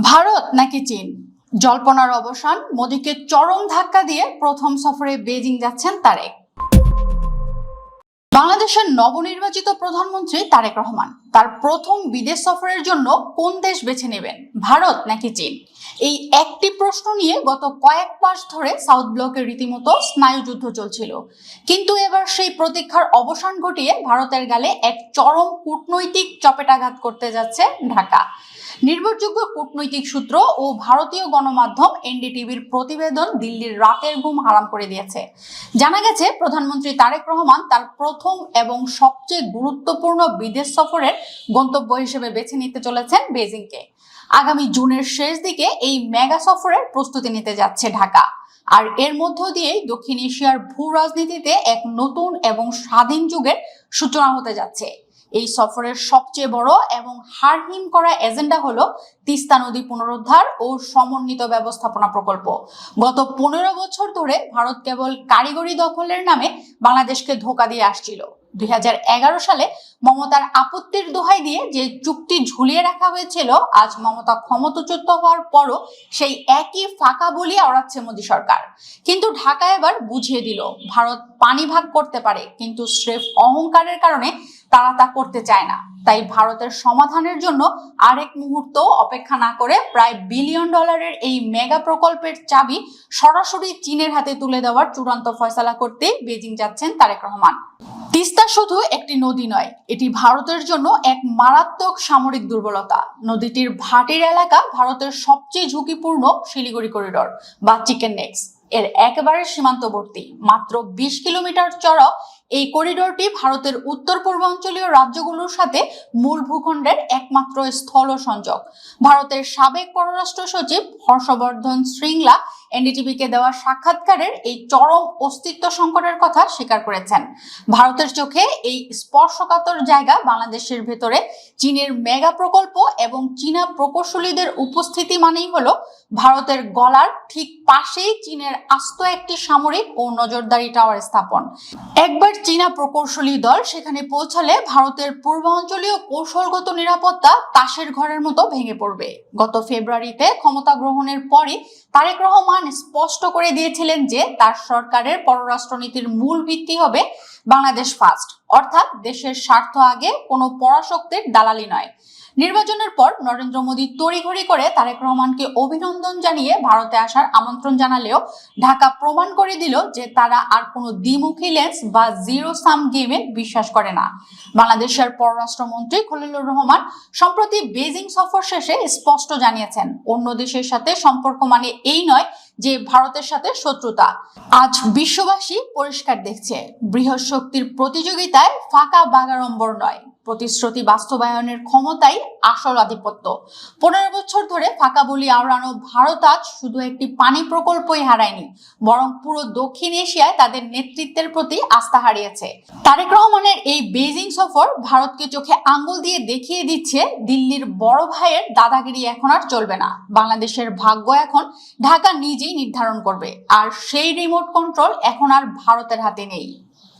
ভারত নাকি চীন? জল্পনার অবসান, মোদীকে চরম ধাক্কা দিয়ে প্রথম সফরে বেজিং যাচ্ছেন তারেক। বাংলাদেশের নবনির্বাচিত প্রধানমন্ত্রী তারেক রহমান তার প্রথম বিদেশ সফরের জন্য কোন দেশ বেছে নেবেন, ভারত নাকি চীন? এই একটি প্রশ্ন নিয়ে গত কয়েক মাস ধরে সাউথ ব্লকে রীতিমতো স্নায়ুযুদ্ধ চলছিল। কিন্তু এবার সেই প্রতীক্ষার অবসান ঘটিয়ে ভারতের গালে এক চরম কূটনৈতিক চপেটাঘাত করতে যাচ্ছে ঢাকা। নির্ভরযোগ্য কূটনৈতিক সূত্র ও ভারতীয় গণমাধ্যম এনডিটিভির প্রতিবেদন দিল্লির রাতের ঘুম হারাম করে দিয়েছে। জানা গেছে, প্রধানমন্ত্রী তারেক রহমান তার প্রথম এবং সবচেয়ে গুরুত্বপূর্ণ বিদেশ সফরের গন্তব্য হিসেবে বেছে নিতে চলেছেন বেজিংকে। আগামী জুনের শেষ দিকে এই মেগা সফরের প্রস্তুতি নিতে যাচ্ছে ঢাকা। আর এর মধ্য দিয়েই দক্ষিণ এশিয়ার ভূ রাজনীতিতে এক নতুন এবং স্বাধীন যুগের সূচনা হতে যাচ্ছে। এই সফরের সবচেয়ে বড় এবং হারহিম করা এজেন্ডা হলো তিস্তা নদী পুনরুদ্ধার ও সমন্বিত ব্যবস্থাপনা প্রকল্প। গত 15 বছর ধরে ভারত কেবল কারিগরি দখলের নামে বাংলাদেশকে ধোঁকা দিয়ে আসছিল। 2011 সালে মমতার আপত্তির দোহাই দিয়ে যে চুক্তি ঝুলিয়ে রাখা হয়েছিল, আজ মমতা ক্ষমতাচ্যুত হওয়ার পরও সেই একই ফাঁকা বলি আওড়াচ্ছে মোদী সরকার। কিন্তু ঢাকা এবার বুঝিয়ে দিল, ভারত পানি ভাগ করতে পারে, কিন্তু স্রেফ অহংকারের কারণে তারা তা করতে চায় না। তাই ভারতের সমাধানের জন্য আরেক মুহূর্ত অপেক্ষা না করে প্রায় $1 বিলিয়ন এই মেগা প্রকল্পের চাবি সরাসরি চীনের হাতে তুলে দেওয়ার চূড়ান্ত ফয়সালা করতে বেজিং যাচ্ছেন তারেক রহমান। তিস্তা শুধু একটি নদী নয়, এটি ভারতের জন্য এক মারাত্মক সামরিক দুর্বলতা। নদীটির ভাটির এলাকা ভারতের সবচেয়ে ঝুঁকিপূর্ণ শিলিগুড়ি করিডোর বা চিকেন নেক্স এর একেবারে সীমান্তবর্তী। মাত্র 20 কিলোমিটার চড়া এই করিডোরটি ভারতের উত্তর পূর্বাঞ্চলীয় রাজ্যগুলোর সাথে মূল ভূখণ্ডের একমাত্র স্থল সংযোগ। ভারতের সাবেক পররাষ্ট্র সচিব হর্ষবর্ধন শ্রিংলা এনডিটিভিকে দেওয়া সাক্ষাৎকারের এই চরম অস্তিত্ব সংকটের কথা স্বীকার করেছেন। ভারতের চোখে এই স্পর্শকাতর জায়গা বাংলাদেশের ভেতরে চীনের মেগা প্রকল্প এবং চীনা প্রকৌশলীদের উপস্থিতি মানেই হলো ভারতের গলার ঠিক পাশেই চীনের আস্ত একটি সামরিক ও নজরদারি টাওয়ার স্থাপন। একবার চীনা প্রকৌশলী দল সেখানে পৌঁছালে ভারতের পূর্বাঞ্চলীয় কৌশলগত নিরাপত্তা তাসের ঘরের মতো ভেঙে পড়বে। গত ফেব্রুয়ারিতে ক্ষমতা গ্রহণের পরই তারেক রহমান স্পষ্ট করে দিয়েছিলেন যে তার সরকারের পররাষ্ট্রনীতির মূল ভিত্তি হবে বাংলাদেশ ফার্স্ট, অর্থাৎ দেশের স্বার্থ আগে, কোনো পরাশক্তির দালালি নয়। নির্বাচনের পর নরেন্দ্র মোদী তড়িঘড়ি করে তারেক রহমানকে অভিনন্দন জানিয়ে ভারতে আসার আমন্ত্রণ জানালেও ঢাকা প্রমাণ করে দিল যে তারা আর কোনো দ্বিমুখী লেন্স বা জিরো সাম গেমে বিশ্বাস করে না। বাংলাদেশের পররাষ্ট্রমন্ত্রী খলিলুর রহমান সম্প্রতি বেজিং সফর শেষে স্পষ্ট জানিয়েছেন, অন্য দেশের সাথে সম্পর্ক মানে এই নয় যে ভারতের সাথে শত্রুতা। আজ বিশ্ববাসী পরিষ্কার দেখছে, বৃহৎ শক্তির প্রতিযোগিতায় ফাঁকা বাগাড়ম্বর নয়, প্রতিশ্রুতি বাস্তবায়নের ক্ষমতাই আসল আধিপত্য। 15 বছর ধরে ফাঁকা বলি আওড়ানো ভারত আজ শুধু একটি পানি প্রকল্পই হারায়নি, বরং পুরো দক্ষিণ এশিয়ায় তাদের নেতৃত্বের প্রতি আস্থা হারিয়েছে। তারেক রহমানের এই বেজিং সফর ভারতকে চোখে আঙ্গুল দিয়ে দেখিয়ে দিচ্ছে, দিল্লির বড় ভাইয়ের দাদাগিরি এখন আর চলবে না। বাংলাদেশের ভাগ্য এখন ঢাকা নিজেই নির্ধারণ করবে, আর সেই রিমোট কন্ট্রোল এখন আর ভারতের হাতে নেই।